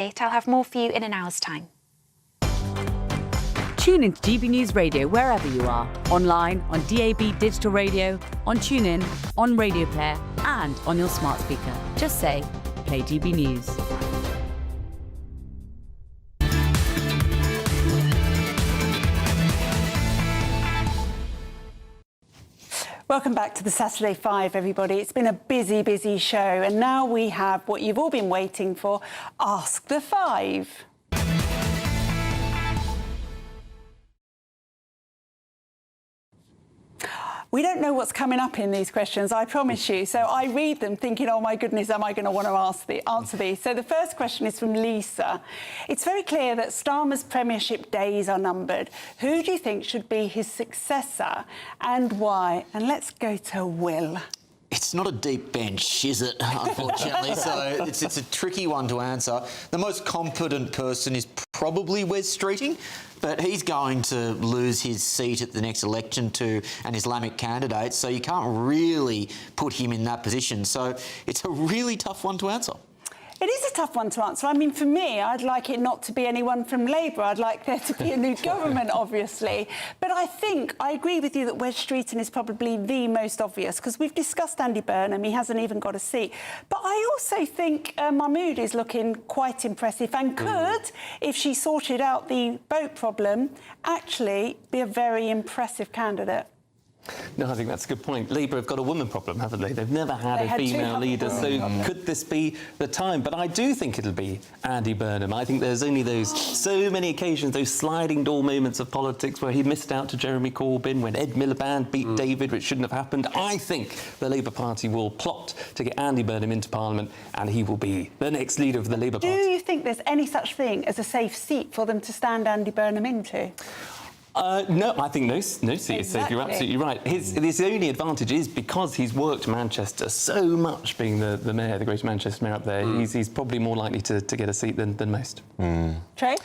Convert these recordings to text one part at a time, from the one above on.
I'll have more for you in an hour's time. Tune into GB News Radio wherever you are, online, on DAB digital radio, on TuneIn, on Radio Player and on your smart speaker. Just say, play GB News. Welcome back to the Saturday Five, everybody. It's been a busy, busy show, and now we have what you've all been waiting for, Ask the Five. We don't know what's coming up in these questions, I promise you. So I read them thinking, oh my goodness, am I going to want to answer these? So the first question is from Lisa. It's very clear that Starmer's premiership days are numbered. Who do you think should be his successor and why? And let's go to Will. It's not a deep bench, is it, unfortunately? So it's a tricky one to answer. The most competent person is probably Wes Streeting, but he's going to lose his seat at the next election to an Islamic candidate, so you can't really put him in that position. So it's a really tough one to answer. It is a tough one to answer. I mean, for me, I'd like it not to be anyone from Labour. I'd like there to be a new government, obviously. But I think I agree with you that Wes Streeting is probably the most obvious, because we've discussed Andy Burnham. He hasn't even got a seat. But I also think Mahmood is looking quite impressive and could, if she sorted out the boat problem, actually be a very impressive candidate. No, I think that's a good point. Labour have got a woman problem, haven't they? They've never had a female leader, so could this be the time? But I do think it'll be Andy Burnham. I think there's only so many occasions, those sliding door moments of politics where he missed out to Jeremy Corbyn, when Ed Miliband beat David, which shouldn't have happened. I think the Labour Party will plot to get Andy Burnham into Parliament, and he will be the next leader of the Labour Party. Do you think there's any such thing as a safe seat for them to stand Andy Burnham into? No, I think no seat is safe. You're absolutely right. His only advantage is because he's worked Manchester so much, being the mayor, the Greater Manchester mayor up there. He's probably more likely to get a seat than most. Trey?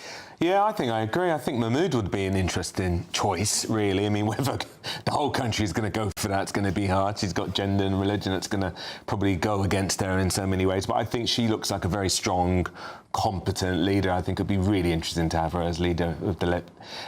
Yeah, I think I agree. I think Mahmood would be an interesting choice, really. I mean, whether the whole country is going to go for that, it's going to be hard. She's got gender and religion that's going to probably go against her in so many ways. But I think she looks like a very strong, competent leader. I think it'd be really interesting to have her as leader of the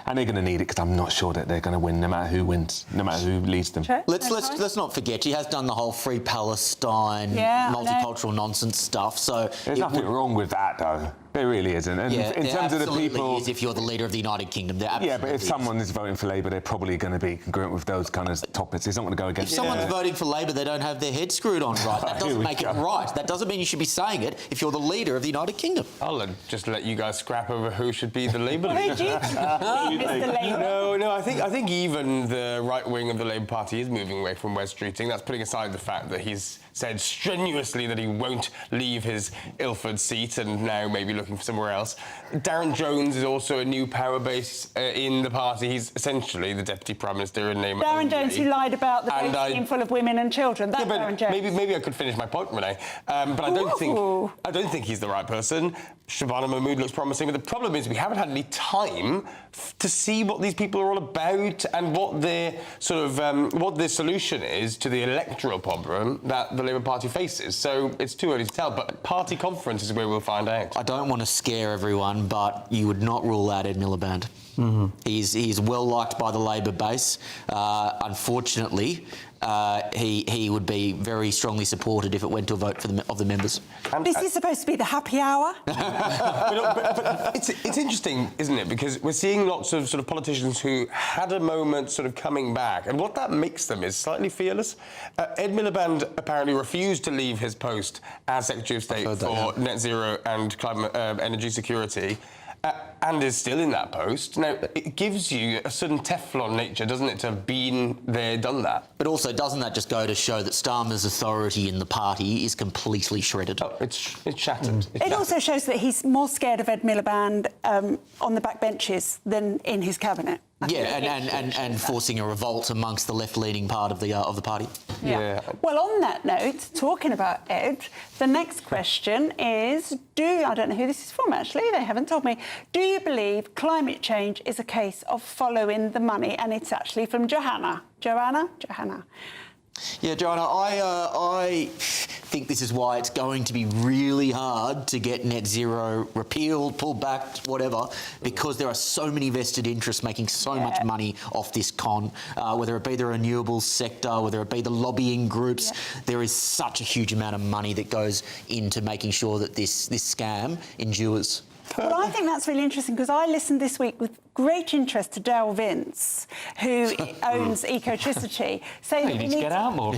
and they're going to need it, because I'm not sure that they're going to win, no matter who wins, no matter who leads them. Trey? Let's not forget, she has done the whole Free Palestine, multicultural nonsense stuff. So there's nothing wrong with that, though. There really isn't. And in terms of the people, is if you're the leader of the United Kingdom, yeah, but if someone is voting for Labour, they're probably going to be congruent with those kind of topics. It's not going to go against. If someone's voting for Labour, they don't have their head screwed on right. That doesn't make it right. That doesn't mean you should be saying it if you're the leader of the United Kingdom. I'll just let you guys scrap over who should be the Labour leader. No, I think even the right wing of the Labour Party is moving away from Wes Streeting. That's putting aside the fact that he's said strenuously that he won't leave his Ilford seat and now maybe looking for somewhere else. Darren Jones is also a new power base in the party. He's essentially the Deputy Prime Minister in name Darren only. Jones, who lied about the base being full of women and children. That's Darren Jones. Maybe I could finish my point, Renee. But I don't think he's the right person. Shabana Mahmood looks promising, but the problem is we haven't had any time to see what these people are all about and what their what their solution is to the electoral problem that the Labour Party faces. So it's too early to tell, but party conference is where we'll find out. I don't want to scare everyone, but you would not rule out Ed Miliband. He's well liked by the Labour base. Unfortunately, he would be very strongly supported if it went to a vote of the members. This is supposed to be the happy hour. but it's interesting, isn't it? Because we're seeing lots of sort of politicians who had a moment sort of coming back, and what that makes them is slightly fearless. Ed Miliband apparently refused to leave his post as Secretary of State for Net Zero and Climate Energy Security. And is still in that post. Now, it gives you a certain Teflon nature, doesn't it, to have been there, done that? But also, doesn't that just go to show that Starmer's authority in the party is completely shredded? Oh, it's shattered. It also shows that he's more scared of Ed Miliband on the backbenches than in his cabinet. And forcing a revolt amongst the left-leaning part of the party. Yeah. Well, on that note, talking about Ed, the next question is, I don't know who this is from, actually, they haven't told me. Do you believe climate change is a case of following the money? And it's actually from Johanna. Johanna? Yeah, Joanna, I think this is why it's going to be really hard to get net zero repealed, pulled back, whatever, because there are so many vested interests making so much money off this whether it be the renewables sector, whether it be the lobbying groups. There is such a huge amount of money that goes into making sure that this scam endures. Well, I think that's really interesting because I listened this week with great interest to Dale Vince, who owns Ecotricity, saying You need to get out more.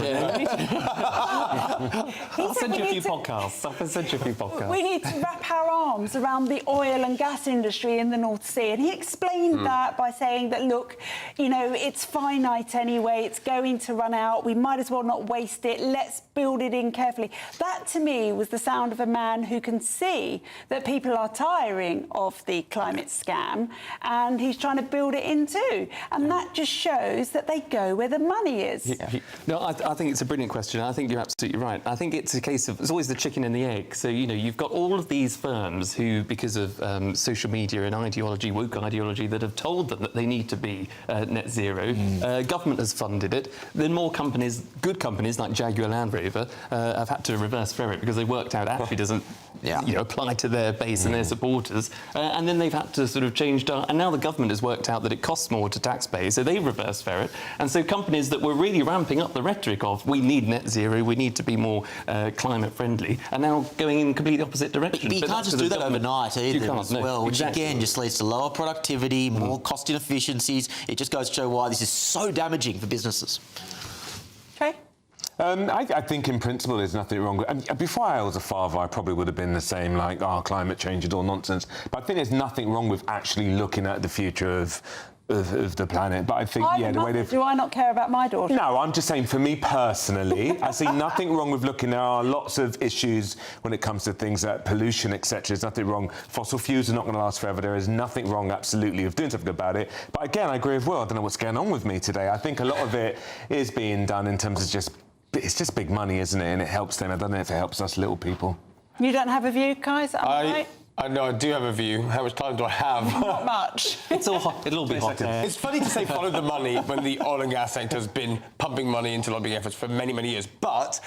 I'll send you a few podcasts. We need to wrap our arms around the oil and gas industry in the North Sea. And he explained that by saying that, look, you know, it's finite anyway, it's going to run out, we might as well not waste it, let's build it in carefully. That, to me, was the sound of a man who can see that people are tiring of the climate scam, and he's trying to build it in too. And that just shows that they go where the money is. No, I think it's a brilliant question. I think you're absolutely right. I think it's a case of, it's always the chicken and the egg. So, you know, you've got all of these firms who, because of social media and ideology, woke ideology, that have told them that they need to be net zero. Government has funded it. Then more companies, good companies like Jaguar Land Rover, have had to reverse ferret because they worked out actually doesn't you know, apply to their base and their supporters. And then they've had to sort of change, and now the government has worked out that it costs more to taxpayers, so they reverse ferret. And so companies that were really ramping up the rhetoric of we need net zero, we need to be more climate friendly, are now going in completely opposite direction. But you can't just do that overnight either as well, which again just leads to lower productivity, more cost inefficiencies. It just goes to show why this is so damaging for businesses. Trey? I think in principle there's nothing wrong with before I was a father, I probably would have been the same, like, climate change is all nonsense. But I think there's nothing wrong with actually looking at the future of the planet. But I think, the way they've... Do I not care about my daughter? No, I'm just saying, for me personally, I see nothing wrong with looking. There are lots of issues when it comes to things like pollution, etc. There's nothing wrong. Fossil fuels are not going to last forever. There is nothing wrong, absolutely, of doing something about it. But again, I agree with Will. I don't know what's going on with me today. I think a lot of it is being done in terms of just... It's just big money, isn't it? And it helps them. I don't know if it helps us little people. You don't have a view, guys? I know I do have a view. How much time do I have? Not much. It'll all be hot. It's funny to say follow the money when the oil and gas sector has been pumping money into lobbying efforts for many, many years. But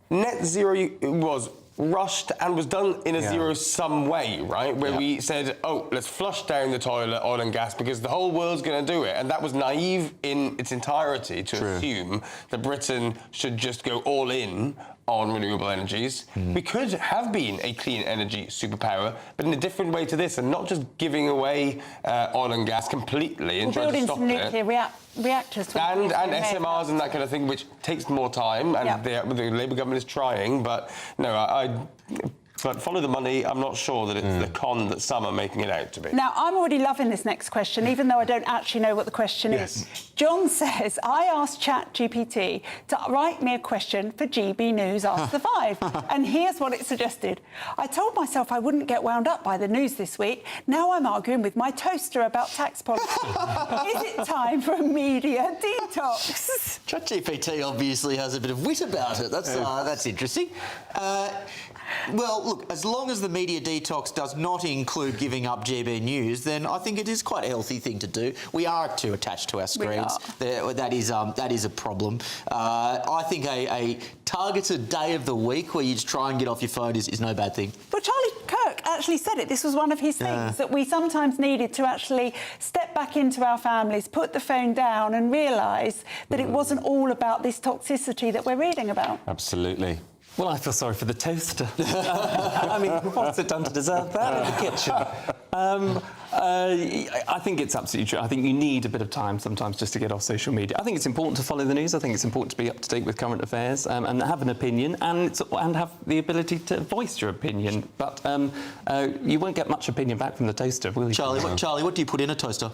net zero was rushed and was done in a zero-sum way, right? Where we said, let's flush down the toilet, oil and gas, because the whole world's going to do it. And that was naive in its entirety to assume that Britain should just go all in on renewable energies. We could have been a clean energy superpower, but in a different way to this, and not just giving away oil and gas completely and trying to stop some it. nuclear reactors. And SMRs and that kind of thing, which takes more time, and the Labour government is trying, but no, but follow the money. I'm not sure that it's the con that some are making it out to be. Now, I'm already loving this next question, even though I don't actually know what the question is. John says, I asked ChatGPT to write me a question for GB News After 5. And here's what it suggested. I told myself I wouldn't get wound up by the news this week. Now I'm arguing with my toaster about tax policy. Is it time for a media detox? ChatGPT obviously has a bit of wit about it. That's interesting. Well, look, as long as the media detox does not include giving up GB News, then I think it is quite a healthy thing to do. We are too attached to our screens. That is a problem. I think a targeted day of the week where you just try and get off your phone is no bad thing. But Charlie Kirk actually said it. This was one of his things, that we sometimes needed to actually step back into our families, put the phone down and realise that it wasn't all about this toxicity that we're reading about. Absolutely. Well, I feel sorry for the toaster. I mean, what's it done to deserve that in the kitchen? I think it's absolutely true. I think you need a bit of time sometimes just to get off social media. I think it's important to follow the news. I think it's important to be up to date with current affairs and have an opinion and have the ability to voice your opinion. But you won't get much opinion back from the toaster, will you? Charlie, what do you put in a toaster?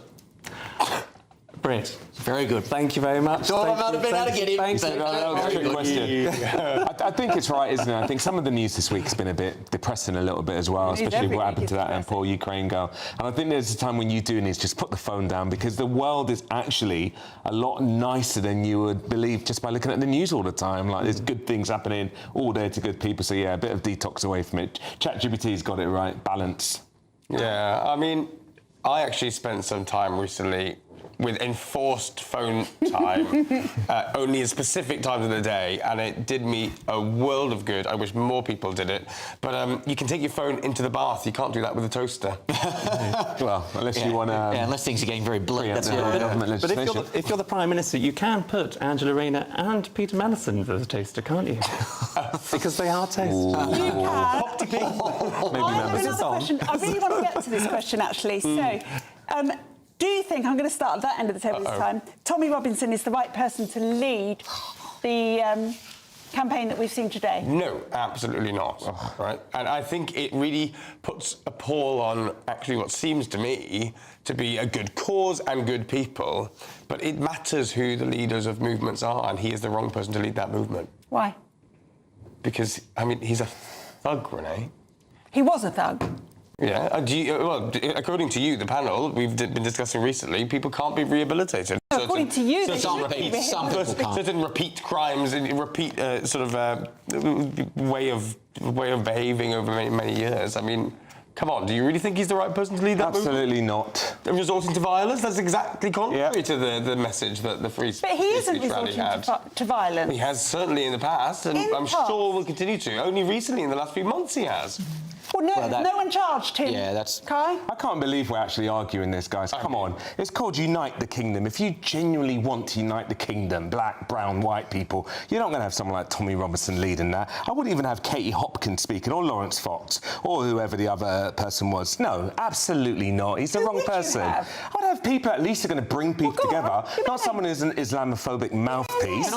Bread. Very good. Thank you very much. Thought I might have been able to get him. Thanks. That was a trick question. I think it's right, isn't it? I think some of the news this week has been a bit depressing a little bit as well, especially what happened to that poor Ukraine girl. And I think there's a time when you do need to just put the phone down, because the world is actually a lot nicer than you would believe just by looking at the news all the time. Like, there's good things happening all day to good people. So, yeah, a bit of detox away from it. ChatGPT's got it right. Balance. Yeah, I mean, I actually spent some time recently with enforced phone time, only at specific times of the day, and it did me a world of good. I wish more people did it. But you can take your phone into the bath. You can't do that with a toaster. Well, unless you want to... Yeah, unless things are getting very bleak. That's government But legislation. if you're the Prime Minister, you can put Angela Rayner and Peter Mandelson as a toaster, can't you? Because they are toast. You can. Maybe I have members. another question. I really want to get to this question, actually. So, do you think, I'm going to start at that end of the table this time, Tommy Robinson is the right person to lead the campaign that we've seen today? No, absolutely not. Right, and I think it really puts a pall on actually what seems to me to be a good cause and good people, but it matters who the leaders of movements are, and he is the wrong person to lead that movement. Why? Because, I mean, he's a thug, Renee. He was a thug. Yeah, well, according to you, the panel, we've been discussing recently, people can't be rehabilitated. No, according to you, they some should be repeat, some rehabilitated. people can't. Certain repeat crimes and repeat way of behaving over many years. I mean, come on, do you really think he's the right person to lead that movement? Absolutely not. Resorting to violence? That's exactly contrary to the message that the Free But he isn't Speech rally resorting had. to violence. He has certainly in the past, and In the I'm past? sure will continue to. Only recently, in the last few months, he has. Well, no, Well, no one charged him. Yeah, that's... Kai? I can't believe we're actually arguing this, guys. Come on. It's called Unite the Kingdom. If you genuinely want to unite the kingdom, black, brown, white people, you're not going to have someone like Tommy Robinson leading that. I wouldn't even have Katie Hopkins speaking, or Lawrence Fox, or whoever the other person was. No, absolutely not. He's the Who wrong would you person. have? I'd have people at least are going to bring people Well, go on. together, Give me not a someone who's an Islamophobic mouthpiece.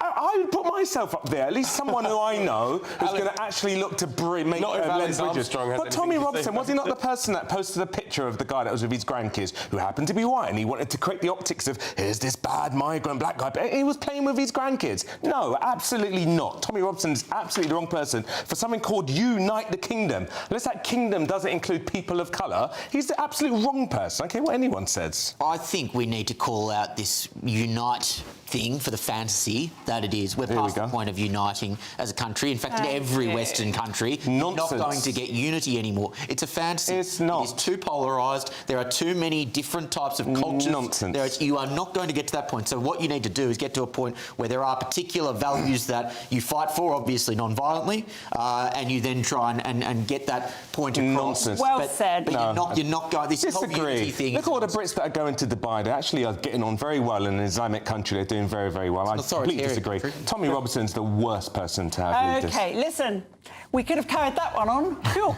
I would put myself up there, at least someone who I know who's going to actually look to make Not if lend Alex bridges. Armstrong has But Tommy anything to Robinson, say was he not the about person that posted a picture of the guy that was with his grandkids who happened to be white, and he wanted to create the optics of, here's this bad migrant black guy, but he was playing with his grandkids? No, absolutely not. Tommy Robinson's absolutely the wrong person for something called Unite the Kingdom. Unless that kingdom doesn't include people of colour, he's the absolute wrong person. I don't care what anyone says. I think we need to call out this unite thing for the fantasy that it is. We're past the point of uniting as a country. In fact, in every Western country, you're not going to get unity anymore. It's a fantasy. It's not. It is too polarised. There are too many different types of cultures. Nonsense. You are not going to get to that point. So what you need to do is get to a point where there are particular values that you fight for, obviously non-violently, and you then try and get that point across. Nonsense. Well said. But you're not going... This whole unity Disagree. thing... Look at all the Brits that are going to Dubai. They actually are getting on very well in an Islamic country. They're doing very, very well. I completely disagree. Tommy Robinson's the worst person to have lead this. OK, listen, we could have carried that one on. Sure.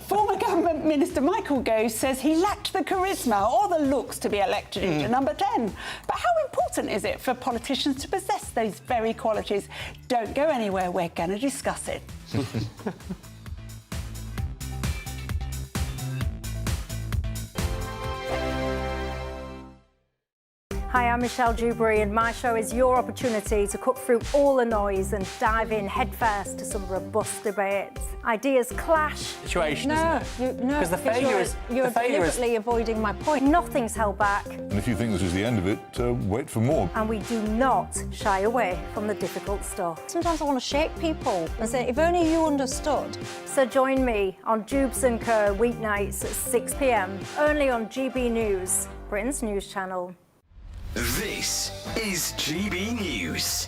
Former Government Minister Michael Gove says he lacked the charisma or the looks to be elected into number 10. But how important is it for politicians to possess those very qualities? Don't go anywhere, we're going to discuss it. Hi, I'm Michelle Dewberry, and my show is your opportunity to cut through all the noise and dive in headfirst to some robust debates. Ideas clash. Situation, isn't it? Because the failure is- You're the failure is- deliberately avoiding my point. Nothing's held back, And if you think this is the end of it, wait for more. and we do not shy away from the difficult stuff. Sometimes I want to shake people and say, if only you understood. So join me on Dubes & Co. weeknights at 6 p.m, only on GB News, Britain's news channel. This is GB News,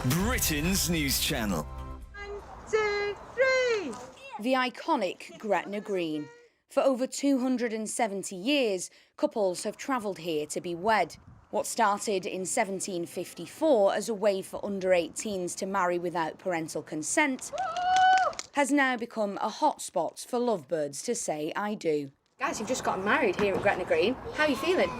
Britain's news channel. 1, 2, 3. The iconic Gretna Green. For over 270 years, couples have travelled here to be wed. What started in 1754 as a way for under-18s to marry without parental consent has now become a hotspot for lovebirds to say I do. Guys, you've just gotten married here at Gretna Green. How are you feeling?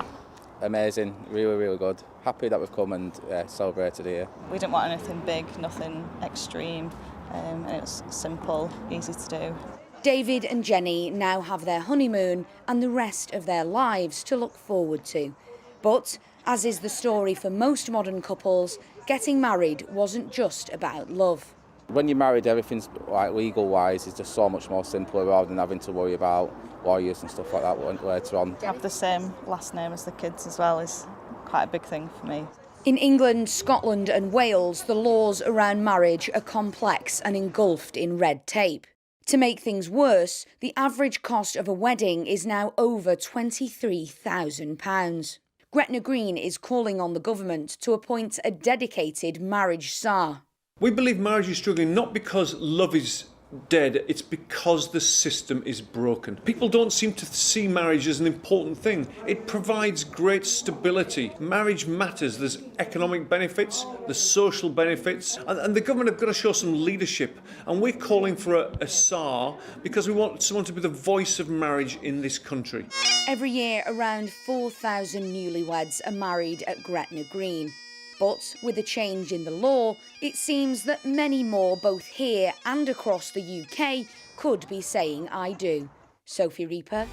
Amazing, really, really good. Happy that we've come and celebrated here. We didn't want anything big, nothing extreme, and it was simple, easy to do. David and Jenny now have their honeymoon and the rest of their lives to look forward to. But, as is the story for most modern couples, getting married wasn't just about love. When you're married, everything's like legal-wise is just so much more simpler rather than having to worry about lawyers and stuff like that later on. To have the same last name as the kids as well is quite a big thing for me. In England, Scotland and Wales, the laws around marriage are complex and engulfed in red tape. To make things worse, the average cost of a wedding is now over £23,000. Gretna Green is calling on the government to appoint a dedicated marriage czar. We believe marriage is struggling not because love is dead, it's because the system is broken. People don't seem to see marriage as an important thing. It provides great stability. Marriage matters. There's economic benefits, there's social benefits, and the government have got to show some leadership. And we're calling for a czar because we want someone to be the voice of marriage in this country. Every year, around 4,000 newlyweds are married at Gretna Green. But with a change in the law, it seems that many more, both here and across the UK, could be saying I do. Sophie Reaper.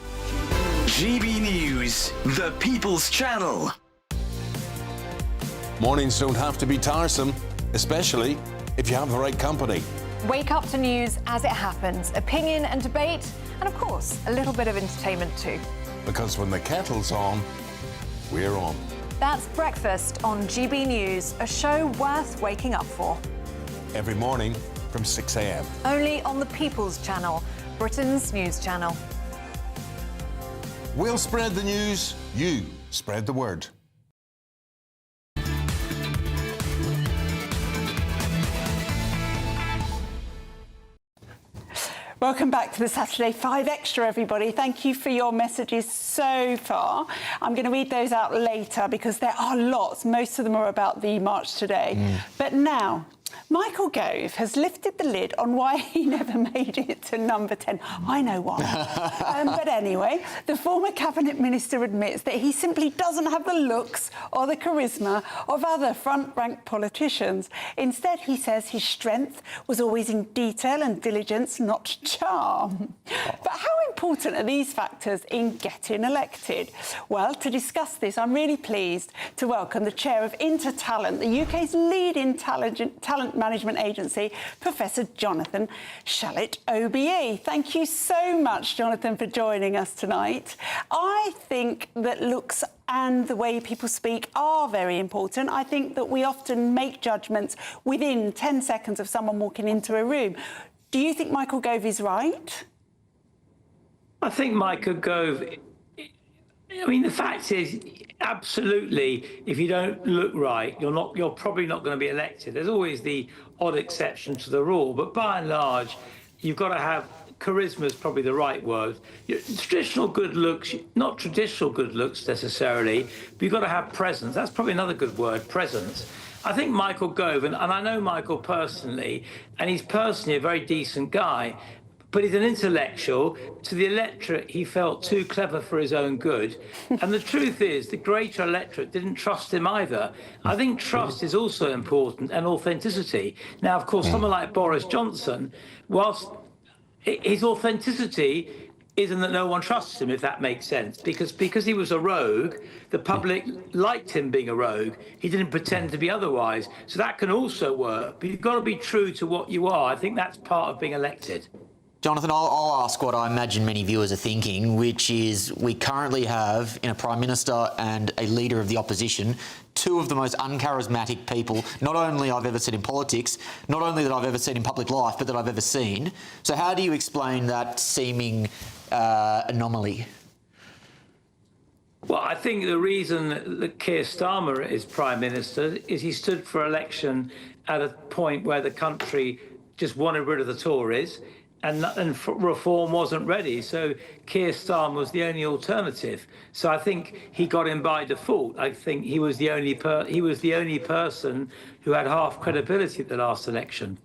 GB News, the People's Channel. Mornings don't have to be tiresome, especially if you have the right company. Wake up to news as it happens, opinion and debate, and of course, a little bit of entertainment too. Because when the kettle's on, we're on. That's Breakfast on GB News, a show worth waking up for. Every morning from 6 a.m. Only on the People's Channel, Britain's news channel. We'll spread the news, you spread the word. Welcome back to the Saturday 5 Extra, everybody. Thank you for your messages so far. I'm going to read those out later because there are lots. Most of them are about the march today. But now, Michael Gove has lifted the lid on why he never made it to number 10. I know why. But anyway, the former cabinet minister admits that he simply doesn't have the looks or the charisma of other front-rank politicians. Instead, he says his strength was always in detail and diligence, not charm. But how important are these factors in getting elected? Well, to discuss this, I'm really pleased to welcome the chair of Intertalent, the UK's leading talent management agency, Professor Jonathan Shalit, OBE. Thank you so much, Jonathan, for joining us tonight. I think that looks and the way people speak are very important. I think that we often make judgments within 10 seconds of someone walking into a room. Do you think Michael Gove is right? I think Michael Gove, I mean, the fact is, absolutely, if you don't look right, you're probably not going to be elected. There's always the odd exception to the rule, but by and large, you've got to have charisma is probably the right word. Traditional good looks, not traditional good looks necessarily, but you've got to have presence. That's probably another good word, presence. I think Michael Gove, and I know Michael personally, and he's personally a very decent guy, but he's an intellectual. To the electorate, he felt too clever for his own good. And the truth is, the greater electorate didn't trust him either. I think trust is also important, and authenticity. Now, of course, someone like Boris Johnson, whilst his authenticity isn't that no one trusts him, if that makes sense, because he was a rogue, the public liked him being a rogue. He didn't pretend to be otherwise. So that can also work. But you've got to be true to what you are. I think that's part of being elected. Jonathan, I'll ask what I imagine many viewers are thinking, which is we currently have, in a Prime Minister and a Leader of the Opposition, two of the most uncharismatic people, not only I've ever seen in politics, not only that I've ever seen in public life, but that I've ever seen. So how do you explain that seeming anomaly? Well, I think the reason that Keir Starmer is Prime Minister is he stood for election at a point where the country just wanted rid of the Tories. And reform wasn't ready, so Keir Starmer was the only alternative. So I think he got in by default. I think he was the only person who had half credibility at the last election.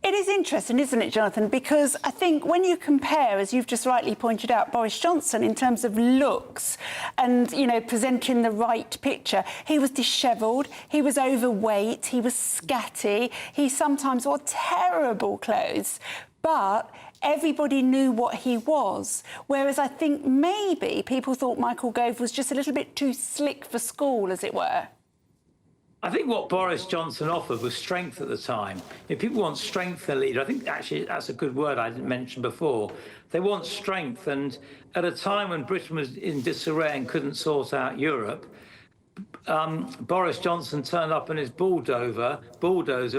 It is interesting, isn't it, Jonathan? Because I think when you compare, as you've just rightly pointed out, Boris Johnson in terms of looks and, you know, presenting the right picture, he was dishevelled, he was overweight, he was scatty, he sometimes wore terrible clothes. But everybody knew what he was, whereas I think maybe people thought Michael Gove was just a little bit too slick for school, as it were. I think what Boris Johnson offered was strength at the time. If people want strength in a leader, I think actually that's a good word I didn't mention before. They want strength, and at a time when Britain was in disarray and couldn't sort out Europe, Boris Johnson turned up in his bulldozer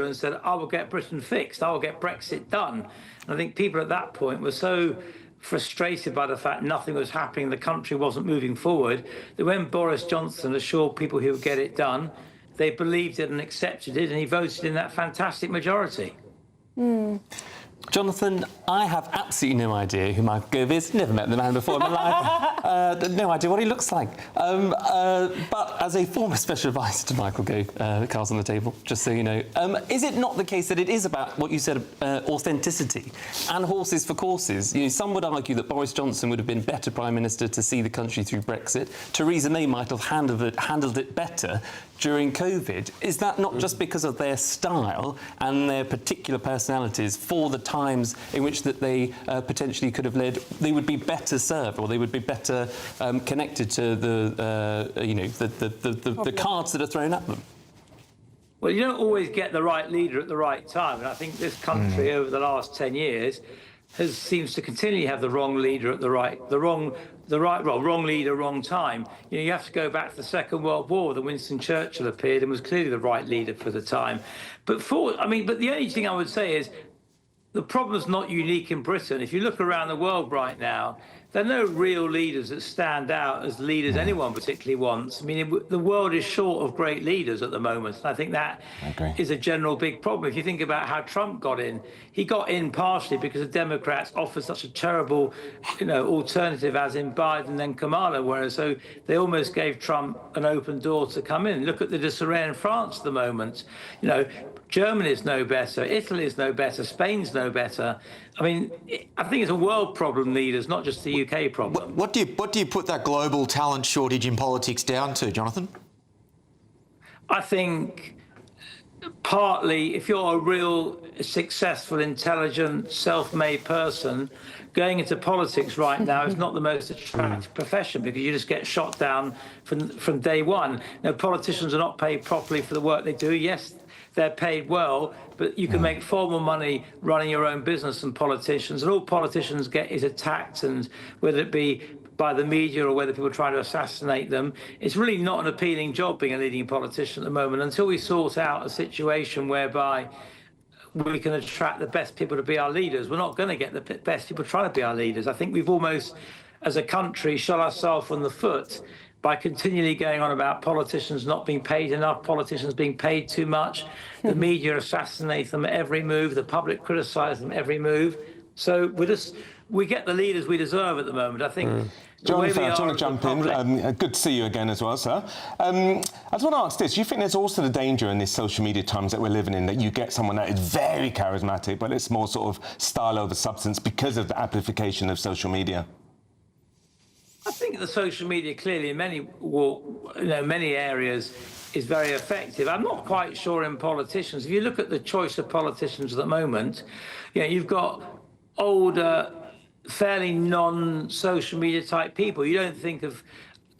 and said, I will get Britain fixed, I will get Brexit done. And I think people at that point were so frustrated by the fact nothing was happening, the country wasn't moving forward, that when Boris Johnson assured people he would get it done, they believed it and accepted it, and he voted in that fantastic majority. Jonathan, I have absolutely no idea who Michael Gove is. Never met the man before in my life. No idea what he looks like. But as a former special advisor to Michael Gove, the cards on the table, just so you know, is it not the case that it is about what you said, authenticity and horses for courses? You know, some would argue that Boris Johnson would have been better Prime Minister to see the country through Brexit. Theresa May might have handled it better during COVID. Is that not just because of their style and their particular personalities for the times in which that they potentially could have led, they would be better served, or they would be better connected to the cards that are thrown at them? Well, you don't always get the right leader at the right time, and I think this country over the last 10 years seems to continually have the wrong leader at wrong leader, wrong time. You know, you have to go back to the Second World War, when Winston Churchill appeared and was clearly the right leader for the time. But the only thing I would say is the problem's not unique in Britain. If you look around the world right now, there are no real leaders that stand out as leaders anyone particularly wants. I mean, the world is short of great leaders at the moment. And I think that is a general big problem. If you think about how Trump got in, he got in partially because the Democrats offered such a terrible, alternative as in Biden and Kamala, whereas so they almost gave Trump an open door to come in. Look at the disarray in France at the moment. Germany's no better, Italy's no better, Spain's no better. I mean, I think it's a world problem, leaders, not just the UK problem. What do you put that global talent shortage in politics down to, Jonathan? I think partly, if you're a real successful, intelligent, self-made person, going into politics right now is not the most attractive profession, because you just get shot down from day one. Politicians are not paid properly for the work they do. Yes, they're paid well, but you can make far more money running your own business than politicians. And all politicians get is attacked, and whether it be by the media or whether people try to assassinate them, it's really not an appealing job being a leading politician at the moment, until we sort out a situation whereby we can attract the best people to be our leaders. We're not going to get the best people trying to be our leaders. I think we've almost, as a country, shot ourselves on the foot by continually going on about politicians not being paid enough, politicians being paid too much. The media assassinate them at every move, the public criticise them at every move. So we get the leaders we deserve at the moment. I think Jonathan, I just want to jump in. Good to see you again as well, sir. I just want to ask this. Do you think there's also the danger in this social media times that we're living in, that you get someone that is very charismatic, but it's more sort of style over substance because of the amplification of social media? I think the social media clearly in many areas is very effective. I'm not quite sure in politicians. If you look at the choice of politicians at the moment, you've got older, fairly non-social media type people. You don't think of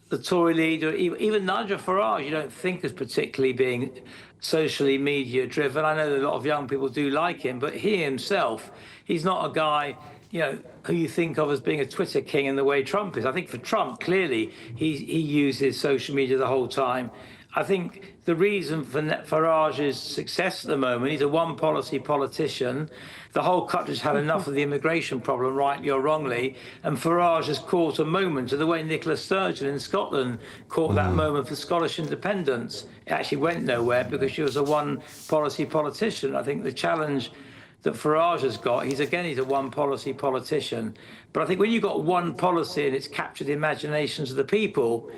the Tory leader, even Nigel Farage, you don't think as particularly being socially media driven. I know that a lot of young people do like him, but he himself, he's not a guy who you think of as being a Twitter king in the way Trump is. I think for Trump, clearly, he uses social media the whole time. I think the reason for Farage's success at the moment, he's a one-policy politician. The whole country's had enough of the immigration problem, rightly or wrongly, and Farage has caught a moment of the way Nicola Sturgeon in Scotland caught that moment for Scottish independence. It actually went nowhere because she was a one-policy politician. I think the challenge that Farage has got, he's a one-policy politician. But I think when you've got one policy and it's captured the imaginations of the people,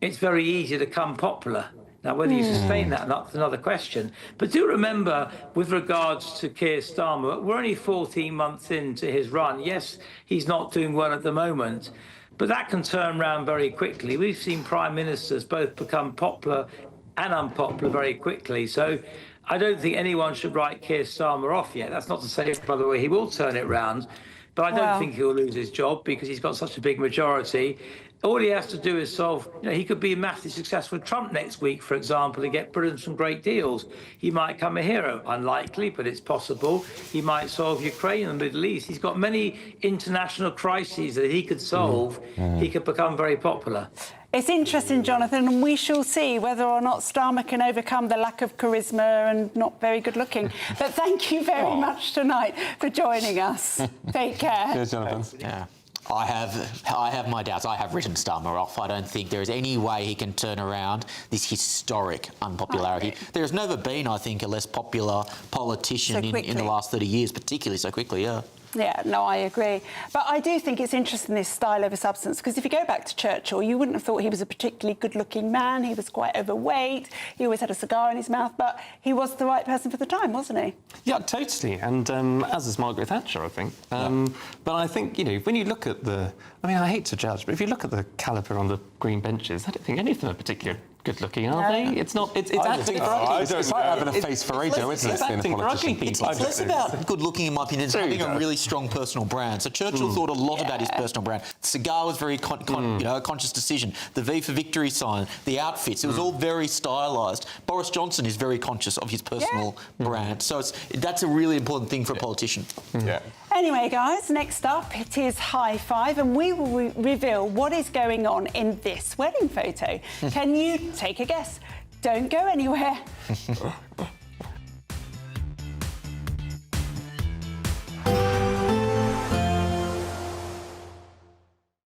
it's very easy to become popular. Now, whether you sustain that or not is another question. But do remember, with regards to Keir Starmer, we're only 14 months into his run. Yes, he's not doing well at the moment, but that can turn around very quickly. We've seen prime ministers both become popular and unpopular very quickly. So I don't think anyone should write Keir Starmer off yet. That's not to say, by the way, he will turn it round. But I don't think he'll lose his job because he's got such a big majority. All he has to do is solve, he could be massively successful with Trump next week, for example, and get Britain some great deals. He might come a hero. Unlikely, but it's possible. He might solve Ukraine and the Middle East. He's got many international crises that he could solve. He could become very popular. It's interesting, Jonathan, and we shall see whether or not Starmer can overcome the lack of charisma and not very good looking. But thank you very much tonight for joining us. Take care. Cheers, Jonathan. Yeah. I have my doubts. I have written Starmer off. I don't think there is any way he can turn around this historic unpopularity. There has never been, I think, a less popular politician in the last 30 years, particularly so quickly, yeah. Yeah, no, I agree. But I do think it's interesting, this style over substance, because if you go back to Churchill, you wouldn't have thought he was a particularly good-looking man. He was quite overweight. He always had a cigar in his mouth, but he was the right person for the time, wasn't he? Yeah, totally. And as is Margaret Thatcher, I think. But I think, you know, when you look at the... I mean, I hate to judge, but if you look at the calibre on the green benches, I don't think any of them are particularly good-looking, are they? It's not... It's acting for ugly. It's like having a face for radio, isn't it? It's acting for ugly people. It's less about good-looking, in my opinion. It's having a really strong personal brand. So Churchill thought a lot about his personal brand. The cigar was very a conscious decision. The V for Victory sign, the outfits, it was all very stylised. Boris Johnson is very conscious of his personal brand. So that's a really important thing for a politician. Yeah. Anyway, guys, next up, it is High Five, and we will reveal what is going on in this wedding photo. Can you take a guess? Don't go anywhere.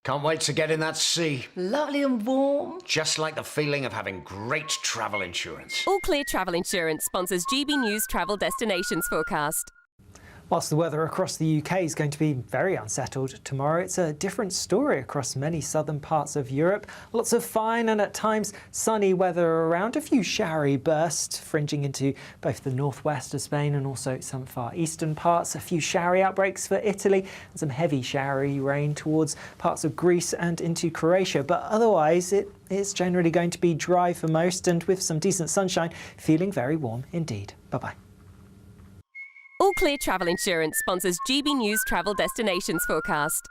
Can't wait to get in that sea. Lovely and warm. Just like the feeling of having great travel insurance. All Clear Travel Insurance sponsors GBNews Travel Destinations Forecast. Whilst the weather across the UK is going to be very unsettled tomorrow, it's a different story across many southern parts of Europe. Lots of fine and at times sunny weather around, a few showery bursts fringing into both the northwest of Spain and also some far eastern parts, a few showery outbreaks for Italy and some heavy showery rain towards parts of Greece and into Croatia. But otherwise it is generally going to be dry for most and with some decent sunshine, feeling very warm indeed. Bye-bye. All Clear Travel Insurance sponsors GBNews Travel Destinations Forecast.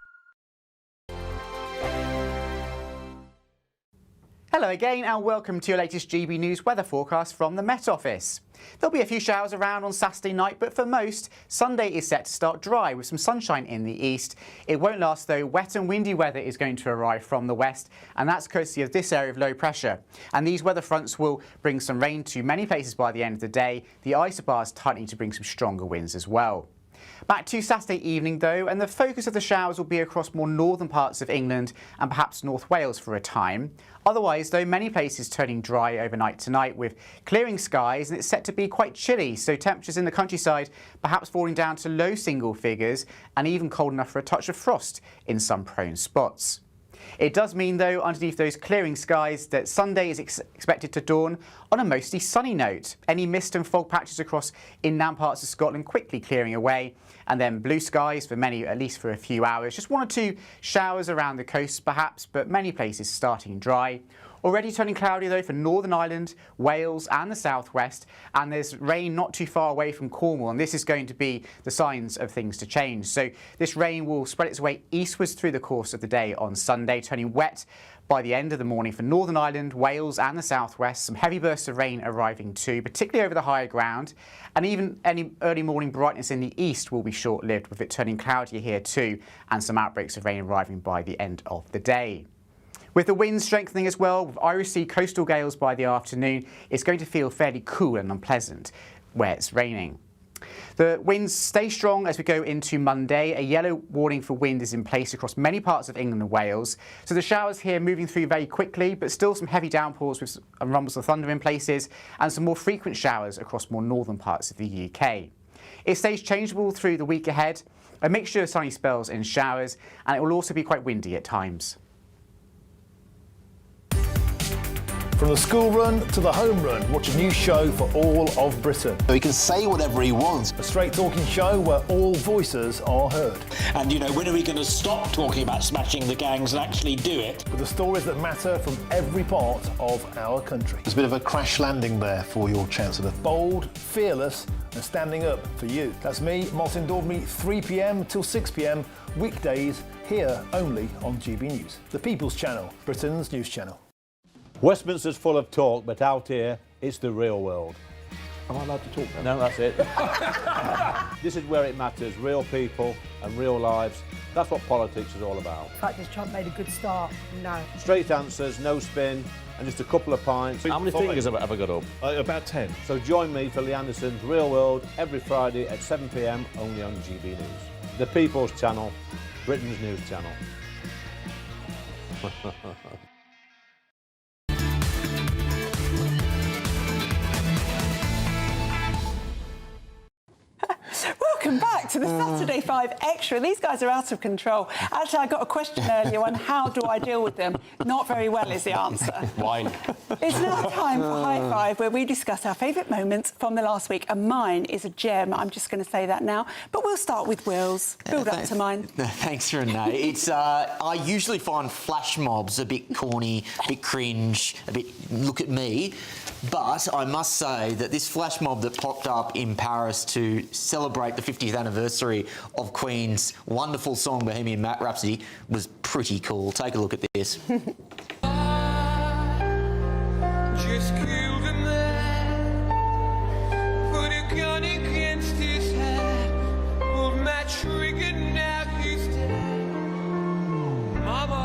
Hello again and welcome to your latest GB News weather forecast from the Met Office. There'll be a few showers around on Saturday night, but for most, Sunday is set to start dry with some sunshine in the east. It won't last though. Wet and windy weather is going to arrive from the west, and that's courtesy of this area of low pressure. And these weather fronts will bring some rain to many places by the end of the day. The isobars tightening to bring some stronger winds as well. Back to Saturday evening though, and the focus of the showers will be across more northern parts of England and perhaps North Wales for a time. Otherwise though, many places turning dry overnight tonight with clearing skies, and it's set to be quite chilly, so temperatures in the countryside perhaps falling down to low single figures and even cold enough for a touch of frost in some prone spots. It does mean, though, underneath those clearing skies, that Sunday is expected to dawn on a mostly sunny note. Any mist and fog patches across inland parts of Scotland quickly clearing away, and then blue skies for many, at least for a few hours. Just one or two showers around the coast, perhaps, but many places starting dry. Already turning cloudy, though, for Northern Ireland, Wales and the southwest, and there's rain not too far away from Cornwall, and this is going to be the signs of things to change. So this rain will spread its way eastwards through the course of the day on Sunday, turning wet by the end of the morning for Northern Ireland, Wales and the southwest. Some heavy bursts of rain arriving too, particularly over the higher ground, and even any early morning brightness in the east will be short-lived, with it turning cloudier here too, and some outbreaks of rain arriving by the end of the day. With the winds strengthening as well, with Irish Sea coastal gales by the afternoon, it's going to feel fairly cool and unpleasant where it's raining. The winds stay strong as we go into Monday. A yellow warning for wind is in place across many parts of England and Wales. So the showers here moving through very quickly, but still some heavy downpours with rumbles of thunder in places and some more frequent showers across more northern parts of the UK. It stays changeable through the week ahead, a mixture of sunny spells and showers, and it will also be quite windy at times. From the school run to the home run, watch a new show for all of Britain. He can say whatever he wants. A straight-talking show where all voices are heard. And, you know, when are we going to stop talking about smashing the gangs and actually do it? With the stories that matter from every part of our country. There's a bit of a crash landing there for your Chancellor. Bold, fearless and standing up for you. That's me, Martin Daubney, 3 p.m. till 6 p.m, weekdays, here only on GB News. The People's Channel, Britain's news channel. Westminster's full of talk, but out here, it's the real world. Am I allowed to talk now? No, that's it. This is where it matters, real people and real lives. That's what politics is all about. In fact, has Trump made a good start? No. Straight answers, no spin, and just a couple of pints. How many fingers have I got up? About 10. So join me for Lee Anderson's Real World every Friday at 7 p.m, only on GB News. The People's Channel, Britain's news channel. Welcome back to the Saturday 5 Extra. These guys are out of control. Actually, I got a question earlier on how do I deal with them. Not very well is the answer. Wine. It's now time for High Five, where we discuss our favourite moments from the last week. And mine is a gem. I'm just going to say that now. But we'll start with Will's. Build up to mine. Thanks, Renee. It's I usually find flash mobs a bit corny, a bit cringe, a bit look at me. But I must say that this flash mob that popped up in Paris to celebrate the 50th anniversary of Queen's wonderful song Bohemian Rhapsody was pretty cool. Take a look at this. Just killed a man, put a gun against his head, pulled my trigger, now he's dead. Mama,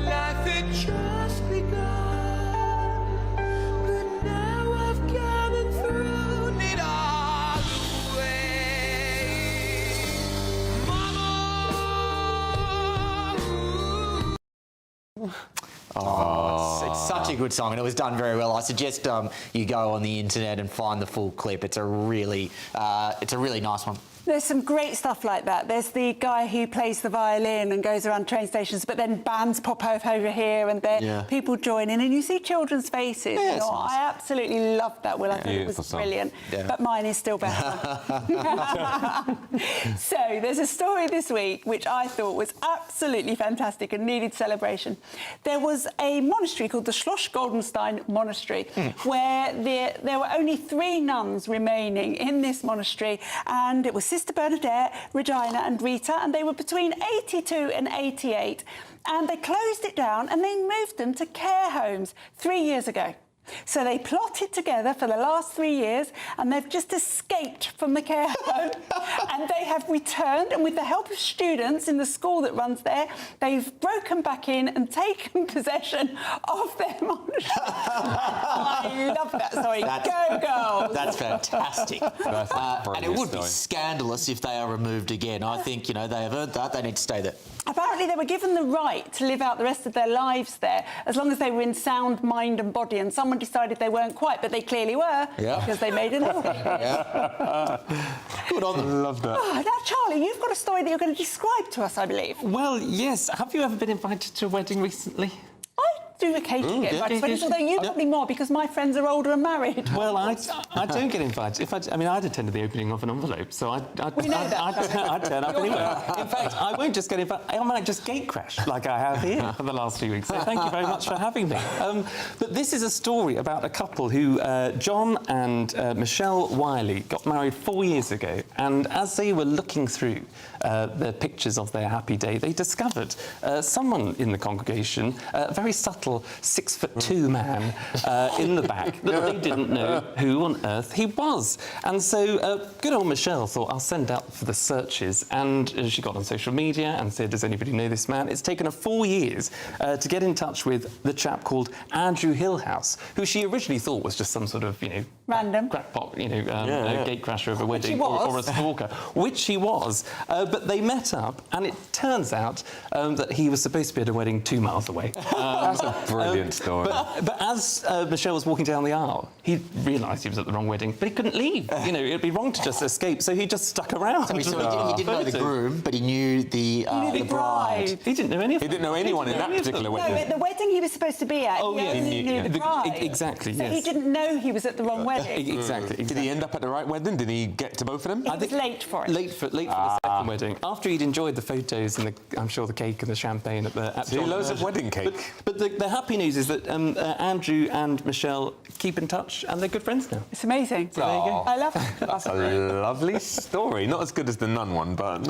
life had just begun, but now I've gone and thrown it all away. Mama, Oh, it's such a good song, and it was done very well. I suggest you go on the internet and find the full clip. It's a really nice one. There's some great stuff like that. There's the guy who plays the violin and goes around train stations, but then bands pop over here and there, people join in, and you see children's faces. Yeah, you know, nice. I absolutely loved that, Will. I thought it was brilliant. Yeah. But mine is still better. So there's a story this week which I thought was absolutely fantastic and needed celebration. There was a monastery called the Schloss Goldenstein Monastery, where there were only 3 nuns remaining in this monastery, and it was Sister Bernadette, Regina and Rita, and they were between 82 and 88. And they closed it down and they moved them to care homes 3 years ago. So they plotted together for the last 3 years, and they've just escaped from the care home and they have returned, and with the help of students in the school that runs there, they've broken back in and taken possession of their monastery. I love that story. Go girls! That's fantastic. And it would be scandalous if they are removed again. I think, they have earned that. They need to stay there. Apparently they were given the right to live out the rest of their lives there, as long as they were in sound mind and body, and someone decided they weren't quite, but they clearly were, because they made an escape. Good on them. Love that. Now, Charlie, you've got a story that you're going to describe to us, I believe. Well, yes. Have you ever been invited to a wedding recently? I do occasionally get invited to weddings, although you probably more, because my friends are older and married. Well, I don't get invited. I'd attended the opening of an envelope, so I'd turn up anywhere. In fact, I won't just get invited. I might just gate crash like I have here for the last few weeks. So thank you very much for having me. But this is a story about a couple who, John and Michelle Wiley, got married 4 years ago, and as they were looking through the pictures of their happy day, they discovered someone in the congregation, a very subtle 6'2" man in the back that they didn't know who on earth he was. And so good old Michelle thought, I'll send out for the searches, and she got on social media and said, does anybody know this man? It's taken her 4 years to get in touch with the chap called Andrew Hillhouse, who she originally thought was just some sort of, random crackpot, gate crasher of a wedding or a stalker, which he was. But they met up, and it turns out that he was supposed to be at a wedding 2 miles away. That's a brilliant story. But as Michelle was walking down the aisle, he realised he was at the wrong wedding, but he couldn't leave. It'd be wrong to just escape, so he just stuck around. So he didn't know the groom, but he knew the bride. He didn't know any of them. He didn't know anyone in that particular wedding. No, at the wedding he was supposed to be at, he only knew the bride. Exactly, so yes. he didn't know he was at the wrong wedding. Exactly. Did he end up at the right wedding? Did he get to both of them? He was late for it. Late for the second wedding. After he'd enjoyed the photos and I'm sure the cake and the champagne at See, loads of wedding cake. But the happy news is that Andrew and Michelle keep in touch, and they're good friends now. It's amazing. So there you go. I love it. That's a lovely story. Not as good as the nun one, but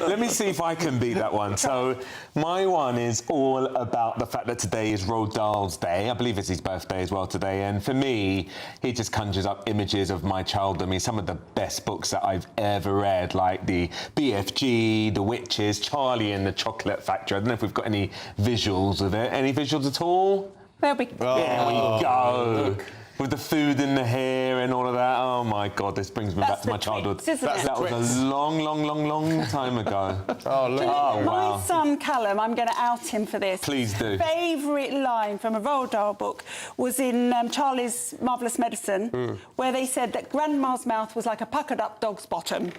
let me see if I can beat that one. So my one is all about the fact that today is Roald Dahl's day. I believe it's his birthday as well today. And for me, he just conjures up images of my childhood. I mean, some of the best books that I've ever read, like the BFG, The Witches, Charlie and the Chocolate Factory. I don't know if we've got any visuals of it. Any visuals at all? There we go. with the food in the hair and all of that. Oh my God, this brings me back to my childhood. That was a long time ago. Oh, look. Oh, wow. My son Callum, I'm going to out him for this. Please do. Favourite line from a Roald Dahl book was in Charlie's Marvellous Medicine, where they said that Grandma's mouth was like a puckered up dog's bottom.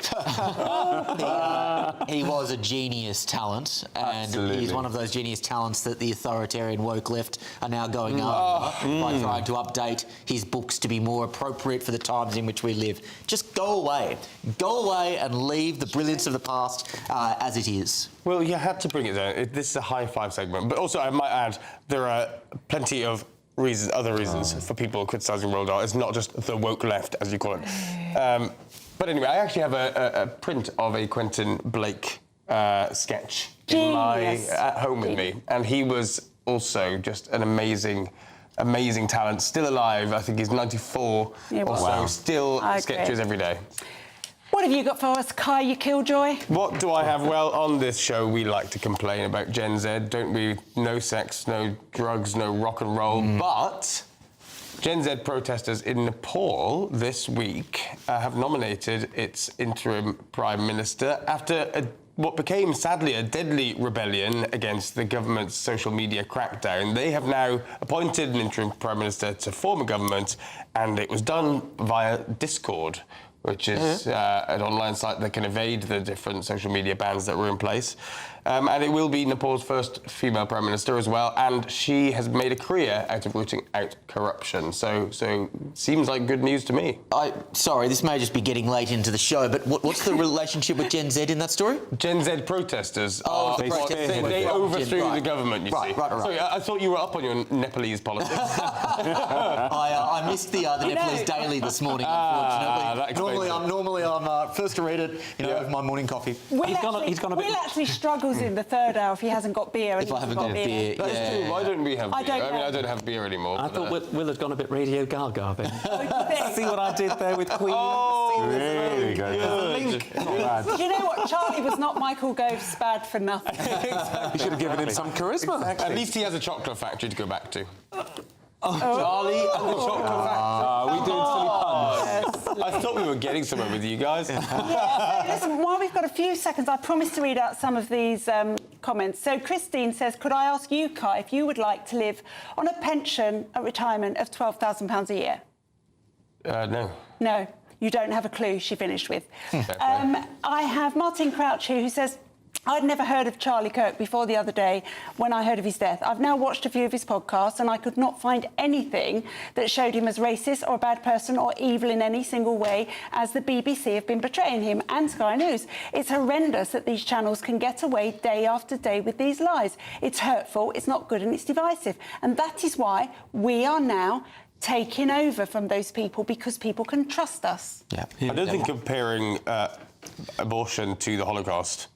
He was a genius talent, and he's one of those genius talents that the authoritarian woke left are now going after by trying to update his books to be more appropriate for the times in which we live. Just go away. Go away and leave the brilliance of the past as it is. Well, you had to bring it down. This is a high five segment. But also, I might add, there are plenty of other reasons for people criticising Roald Dahl. It's not just the woke left, as you call it. But anyway, I actually have a print of a Quentin Blake sketch at home with me. And he was also just an amazing talent, still alive. I think he's 94 or so, still sketches every day. What have you got for us, Kai, you killjoy? What do I have? Well, on this show, we like to complain about Gen Z, don't we? No sex, no drugs, no rock and roll. But Gen Z protesters in Nepal this week have nominated its interim Prime Minister after what became, sadly, a deadly rebellion against the government's social media crackdown. They have now appointed an interim Prime Minister to form a government, and it was done via Discord, which is an online site that can evade the different social media bans that were in place. And it will be Nepal's first female Prime Minister as well, and she has made a career out of rooting out corruption. So seems like good news to me. Sorry, this may just be getting late into the show, but what's the relationship with Gen Z in that story? Gen Z protesters they overthrew the government, you see. Right. Sorry, I thought you were up on your Nepalese politics. I missed the Nepalese Daily this morning, unfortunately. Normally I'm first to read it, with my morning coffee. Will actually struggles in the third hour if he hasn't got beer. If I haven't got beer, That's true. Why don't we have beer? I don't have beer anymore. I thought Will had gone a bit Radio Gaga then. See what I did there with Queen? Oh, really good. Do you know what? Charlie was not Michael Gove's bad for nothing. You should have given him some charisma. At least he has a chocolate factory to go back to. Charlie and the chocolate factory. We doing silly puns? I thought we were getting somewhere with you guys. Listen, while we've got a few seconds, I promised to read out some of these comments. So Christine says, could I ask you, Kai, if you would like to live on a pension at retirement of £12,000 a year? No. No, you don't have a clue, she finished with. I have Martin Crouch here who says, I'd never heard of Charlie Kirk before the other day when I heard of his death. I've now watched a few of his podcasts and I could not find anything that showed him as racist or a bad person or evil in any single way as the BBC have been portraying him and Sky News. It's horrendous that these channels can get away day after day with these lies. It's hurtful, it's not good and it's divisive. And that is why we are now taking over from those people because people can trust us. I don't think comparing abortion to the Holocaust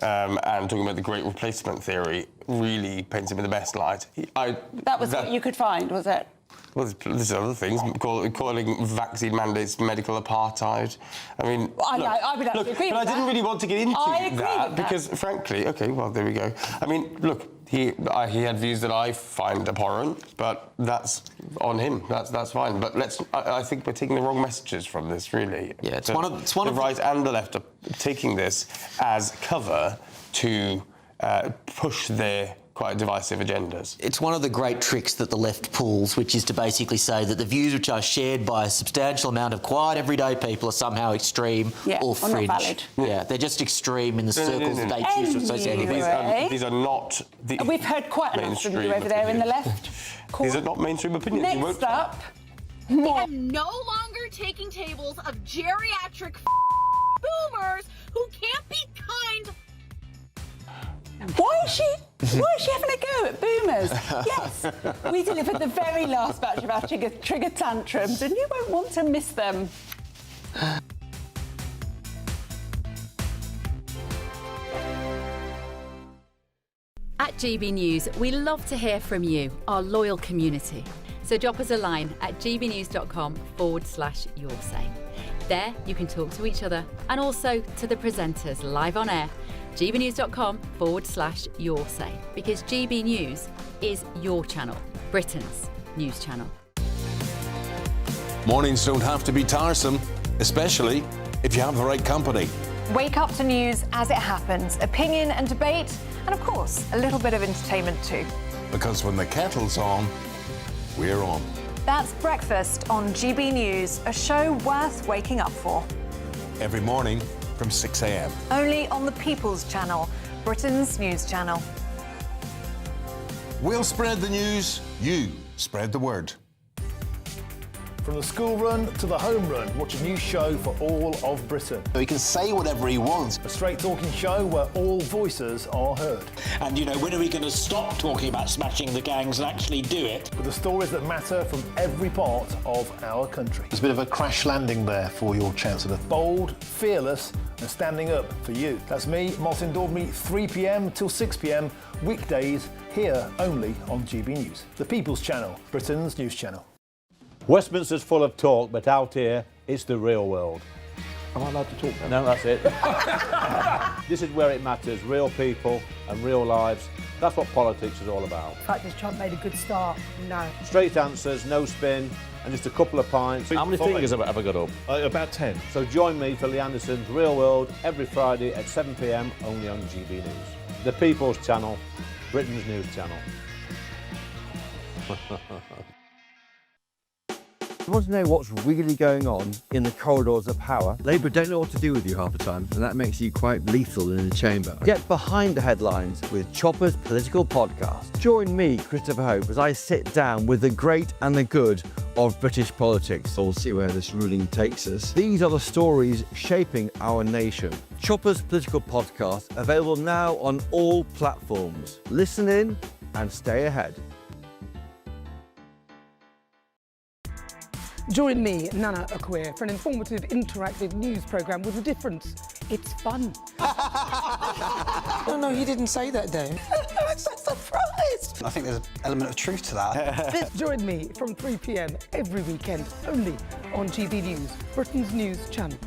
and talking about the Great Replacement theory really paints him in the best light. That was what you could find, was it? Well, there's other things, calling vaccine mandates medical apartheid. I mean, I would actually agree with I didn't really want to get into that because, that. frankly, OK, well, there we go. I mean, look, he had views that I find abhorrent, but that's on him. That's fine. But I think we're taking the wrong messages from this, really. Yeah, it's one of the right and the left are taking this as cover to push their quite divisive agendas. It's one of the great tricks that the left pulls, which is to basically say that the views which are shared by a substantial amount of quiet everyday people are somehow extreme or fringe. Not valid. Yeah, they're just extreme in the circles that they choose to associate with. These are not the We've heard quite enough from you over there in the left. These are not mainstream opinions. Next up, I am no longer taking tables of geriatric boomers who can't be kind. Why is she having a go at boomers? Yes, we delivered the very last batch of our trigger tantrums, and you won't want to miss them. At GB News, we love to hear from you, our loyal community. So drop us a line at gbnews.com/yoursay. There you can talk to each other and also to the presenters live on air. gbnews.com/yoursay, because GB News is your channel, Britain's news channel. Mornings don't have to be tiresome, especially if you have the right company. Wake up to news as it happens, opinion and debate, and of course, a little bit of entertainment too. Because when the kettle's on, we're on. That's Breakfast on GB News, a show worth waking up for. Every morning from 6 a.m. Only on the People's Channel, Britain's news channel. We'll spread the news, you spread the word. From the school run to the home run, watch a new show for all of Britain. So he can say whatever he wants. A straight talking show where all voices are heard. And, you know, when are we going to stop talking about smashing the gangs and actually do it? With the stories that matter from every part of our country. There's a bit of a crash landing there for your Chancellor. Bold, fearless and standing up for you. That's me, Martin Daubney, 3 p.m. till 6 p.m. weekdays, here only on GB News. The People's Channel, Britain's news channel. Westminster's full of talk, but out here, it's the real world. Am I allowed to talk now? No, that's it. This is where it matters, real people and real lives. That's what politics is all about. In fact, has Trump made a good start? No. Straight answers, no spin, and just a couple of pints. How many fingers have I got up? About 10. So join me for Lee Anderson's Real World every Friday at 7 p.m. only on GB News. The People's Channel, Britain's news channel. You want to know what's really going on in the corridors of power? Labour don't know what to do with you half the time, and that makes you quite lethal in the chamber. Get behind the headlines with Chopper's Political Podcast. Join me, Christopher Hope, as I sit down with the great and the good of British politics. We'll see where this ruling takes us. These are the stories shaping our nation. Chopper's Political Podcast, available now on all platforms. Listen in and stay ahead. Join me, Nana Akweer, for an informative, interactive news programme with a difference. It's fun. No, he didn't say that, Dave. I'm so surprised. I think there's an element of truth to that. Join me from 3 p.m. every weekend, only on GB News, Britain's news channel.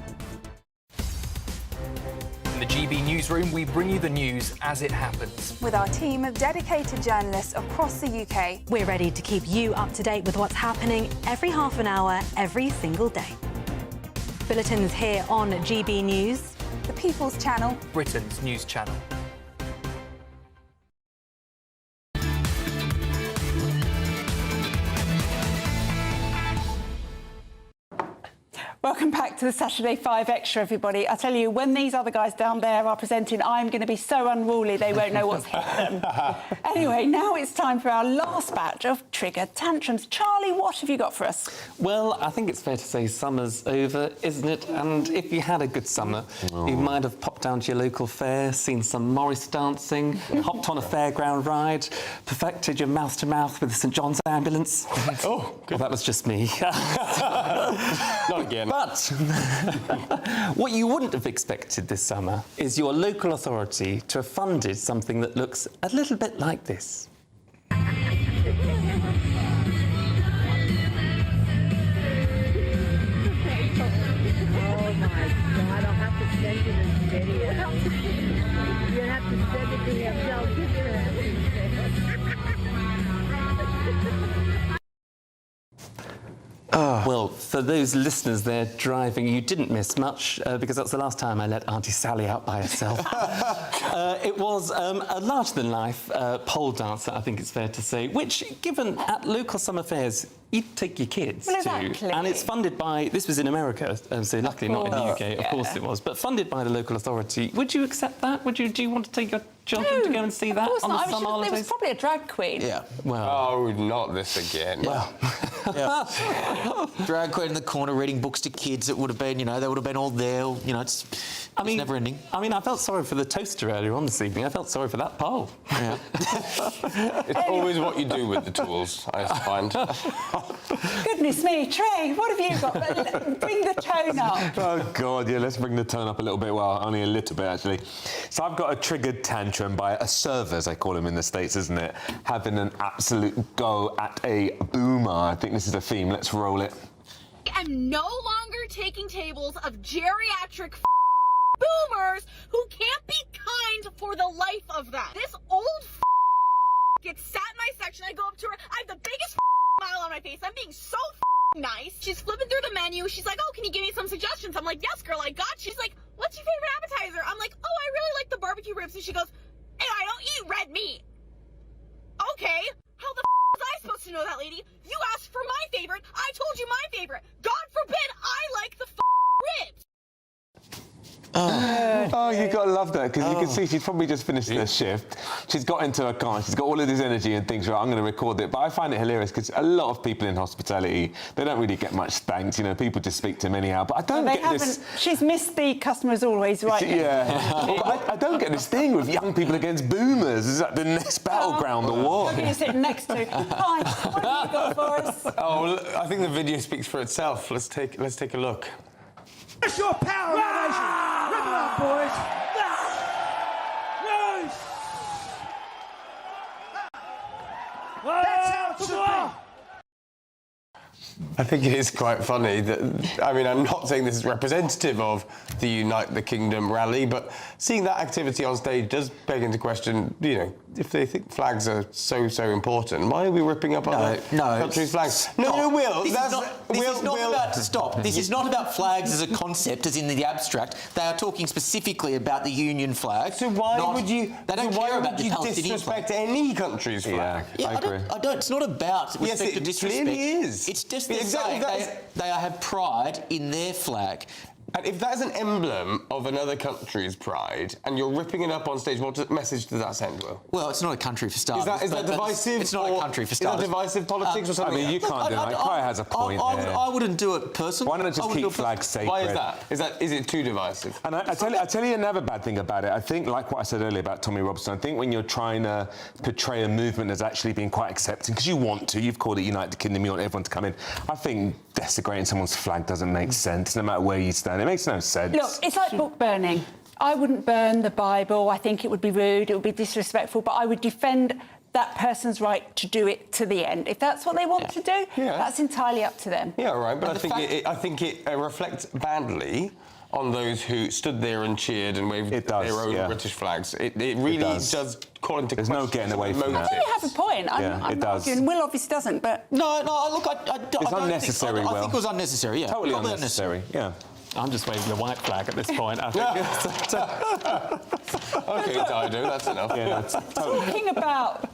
In the GB Newsroom, we bring you the news as it happens. With our team of dedicated journalists across the UK, we're ready to keep you up to date with what's happening every half an hour, every single day. Bulletins here on GB News, the People's Channel, Britain's news channel. Welcome back to the Saturday 5 Extra, everybody. I tell you, when these other guys down there are presenting, I'm going to be so unruly they won't know what's hit them. Anyway, now it's time for our last batch of Triggered Tantrums. Charlie, what have you got for us? Well, I think it's fair to say summer's over, isn't it? And if you had a good summer, you might have popped down to your local fair, seen some Morris dancing, hopped on a fairground ride, perfected your mouth-to-mouth with the St John's ambulance. Oh, good. Well, that was just me. Not again. But what you wouldn't have expected this summer is your local authority to have funded something that looks a little bit like this. Oh my God, I'll have to send you this video. You'll have to send it to yourself. Well, for those listeners there driving, you didn't miss much because that's the last time I let Auntie Sally out by herself. It was a larger-than-life pole dancer, I think it's fair to say, which, given at local summer fairs, you'd take your kids to. And it's funded by, this was in America, so luckily not in the UK, of course it was, but funded by the local authority. Would you accept that? Do you want to take your children to go and see that on the summer holidays? It was probably a drag queen. Yeah. Well. Oh, not this again. Well. Drag queen in the corner reading books to kids. It would have been, you know, they would have been all there. You know, it's never ending. I mean, I felt sorry for the toaster earlier on this evening. I felt sorry for that pole. Yeah. It's always what you do with the tools, I find. Goodness me, Trey, what have you got? Bring the tone up. Oh, God, yeah, let's bring the tone up a little bit. Well, only a little bit, actually. So I've got a triggered tantrum by a server, as they call him in the States, isn't it? Having an absolute go at a boomer. I think this is a theme. Let's roll it. I'm no longer taking tables of geriatric boomers who can't be kind for the life of that. This old gets sat in my section. I go up to her. I have the biggest smile on my face. I'm being so nice. She's flipping through the menu. She's like, oh, can you give me some suggestions? I'm like, yes, girl, I got you. She's like, what's your favorite appetizer? I'm like, oh, I really like the barbecue ribs. And she goes, hey, I don't eat red meat. Okay. How the was I supposed to know that, lady? You asked for my favorite. I told you my favorite. God forbid I like the ribs. Oh, you've got to love that, because you can see she's probably just finished her shift. She's got into her car, she's got all of this energy and thinks, right, I'm going to record it. But I find it hilarious because a lot of people in hospitality, they don't really get much thanks. You know, people just speak to them anyhow. But I don't get this. She's missed the customers always, right? Yeah. I don't get this thing with young people against boomers. Is that the next battleground or what? Who are you sitting next to? Hi, what have you got for us? Oh, well, I think the video speaks for itself. Let's take a look. It's your power, nation. Rip it up, boys. That's how it should be. I think it is quite funny that, I mean, I'm not saying this is representative of the Unite the Kingdom rally, but seeing that activity on stage does beg into question, you know, if they think flags are so important, why are we ripping up other countries' flags? No, Will. This is not about flags as a concept, as in the abstract. They are talking specifically about the Union flag. So why would you? They don't care about the Palestinian disrespect flag. any country's flag? Yeah, I agree. I don't. It's not about respect or disrespect. Clearly is. It's just they're saying they have pride in their flag. And if that is an emblem of another country's pride, and you're ripping it up on stage, what message does that send, Will? Well, it's not a country for starters. Is that divisive? It's not a country for starters. Is that divisive politics or something? I mean, you can't deny. Kai has a point there. I wouldn't do it personally. Why don't I just keep flags sacred? Why is that? Is it too divisive? And I tell you another bad thing about it. I think, like what I said earlier about Tommy Robinson, I think when you're trying to portray a movement as actually being quite accepting, because you want to, you've called it Unite the Kingdom, you want everyone to come in. I think desecrating someone's flag doesn't make sense, no matter where you stand. It makes no sense. Look, it's like book burning. I wouldn't burn the Bible. I think it would be rude, it would be disrespectful, but I would defend that person's right to do it to the end. If that's what they want to do, that's entirely up to them. Yeah, right, but I think it reflects badly on those who stood there and cheered and waved their own British flags. It really does call into question. There's no getting away from that. I think you have a point. I'm not arguing. Will obviously doesn't, but... No, look, it's unnecessary, Will. I think it was unnecessary, yeah. Totally unnecessary, yeah. I'm just waving the white flag at this point. I think. OK, Dido, that's enough. Yeah,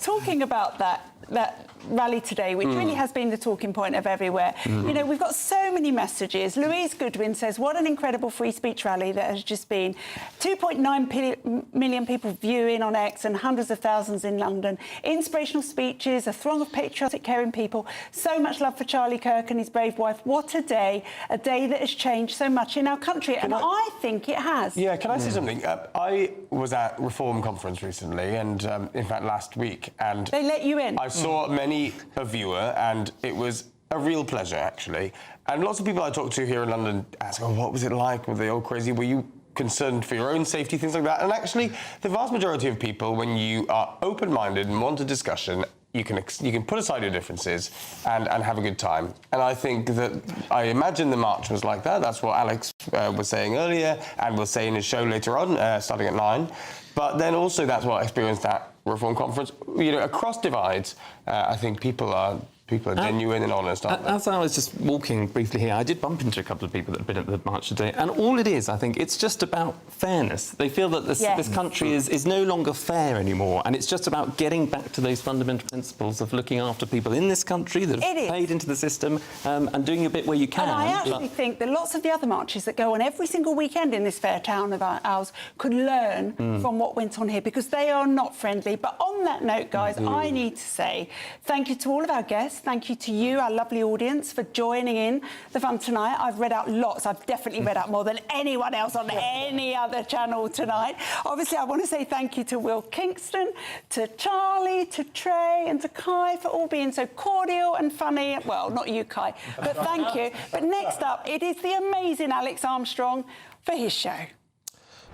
Talking about that rally today, which really has been the talking point of everywhere. You know, we've got so many messages. Louise Goodwin says, what an incredible free speech rally that has just been. 2.9 million people viewing on X and hundreds of thousands in London. Inspirational speeches, a throng of patriotic, caring people. So much love for Charlie Kirk and his brave wife. What a day that has changed so much in our country. And I think it has. Yeah, can I say something? I was at Reform Conference recently, and in fact last week, and... They let you in? I saw many a viewer, and it was a real pleasure, actually. And lots of people I talked to here in London ask, oh, what was it like? Were they all crazy? Were you concerned for your own safety, things like that? And actually, the vast majority of people, when you are open-minded and want a discussion, you can put aside your differences and have a good time. And I think that, I imagine the march was like that. That's what Alex was saying earlier, and will say in his show later on, starting at 9. But then also that's what I experienced at Reform Conference. You know, across divides, I think people are genuine and honest, aren't they? As I was just walking briefly here, I did bump into a couple of people that had been at the march today, and all it is, I think, it's just about fairness. They feel that this country is no longer fair anymore, and it's just about getting back to those fundamental principles of looking after people in this country that have paid into the system and doing a bit where you can. And I actually think that lots of the other marches that go on every single weekend in this fair town of ours could learn from what went on here, because they are not friendly. But on that note, guys, I need to say thank you to all of our guests. Thank you to you, our lovely audience, for joining in the fun tonight. I've read out lots. I've definitely read out more than anyone else on any other channel tonight. Obviously, I want to say thank you to Will Kingston, to Charlie, to Trey, and to Kai for all being so cordial and funny. Well, not you, Kai, but thank you. But next up, it is the amazing Alex Armstrong for his show.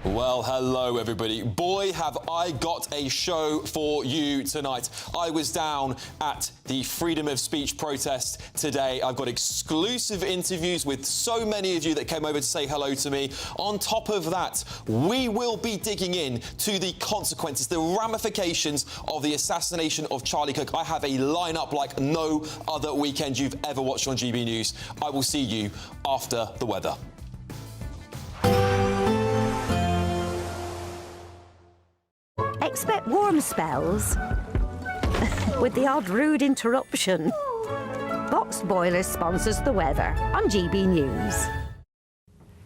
Well, hello everybody. Boy, have I got a show for you tonight. I was down at the freedom of speech protest today. I've got exclusive interviews with so many of you that came over to say hello to me. On top of that, we will be digging in to the consequences, the ramifications of the assassination of Charlie Kirk. I have a lineup like no other weekend you've ever watched on GB News. I will see you after the weather. Expect warm spells with the odd rude interruption. Boxed Boilers sponsors the weather on GB News.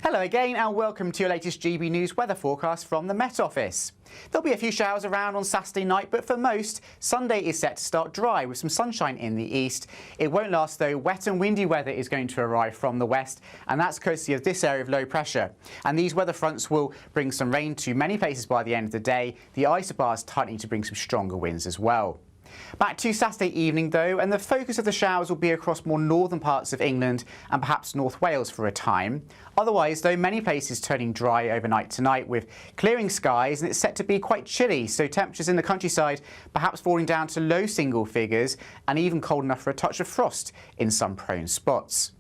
Hello again and welcome to your latest GB News weather forecast from the Met Office. There'll be a few showers around on Saturday night, but for most, Sunday is set to start dry with some sunshine in the east. It won't last though. Wet and windy weather is going to arrive from the west, and that's courtesy of this area of low pressure. And these weather fronts will bring some rain to many places by the end of the day. The isobar is tightening to bring some stronger winds as well. Back to Saturday evening though, and the focus of the showers will be across more northern parts of England and perhaps North Wales for a time. Otherwise though, many places turning dry overnight tonight with clearing skies, and it's set to be quite chilly, so temperatures in the countryside perhaps falling down to low single figures and even cold enough for a touch of frost in some prone spots.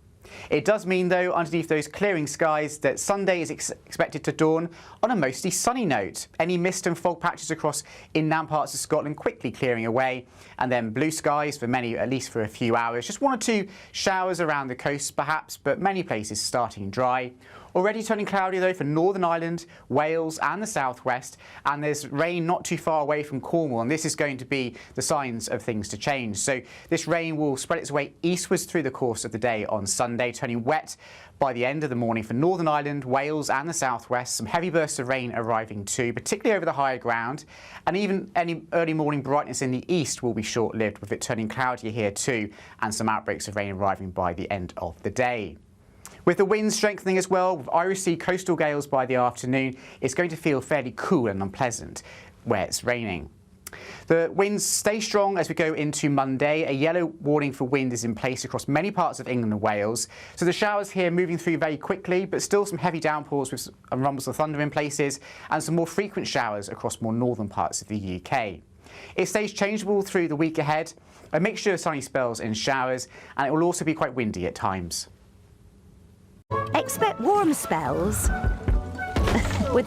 It does mean, though, underneath those clearing skies, that Sunday is expected to dawn on a mostly sunny note. Any mist and fog patches across inland parts of Scotland quickly clearing away, and then blue skies for many, at least for a few hours. Just one or two showers around the coast, perhaps, but many places starting dry. Already turning cloudy though for Northern Ireland, Wales and the southwest, and there's rain not too far away from Cornwall, and this is going to be the signs of things to change. So this rain will spread its way eastwards through the course of the day on Sunday, turning wet by the end of the morning for Northern Ireland, Wales and the southwest. Some heavy bursts of rain arriving too, particularly over the higher ground, and even any early morning brightness in the east will be short-lived, with it turning cloudier here too, and some outbreaks of rain arriving by the end of the day. With the winds strengthening as well, with Irish Sea coastal gales by the afternoon, it's going to feel fairly cool and unpleasant where it's raining. The winds stay strong as we go into Monday. A yellow warning for wind is in place across many parts of England and Wales. So the showers here moving through very quickly, but still some heavy downpours with rumbles of thunder in places, and some more frequent showers across more northern parts of the UK. It stays changeable through the week ahead, a mixture of sunny spells and showers, and it will also be quite windy at times. Expect warm spells with the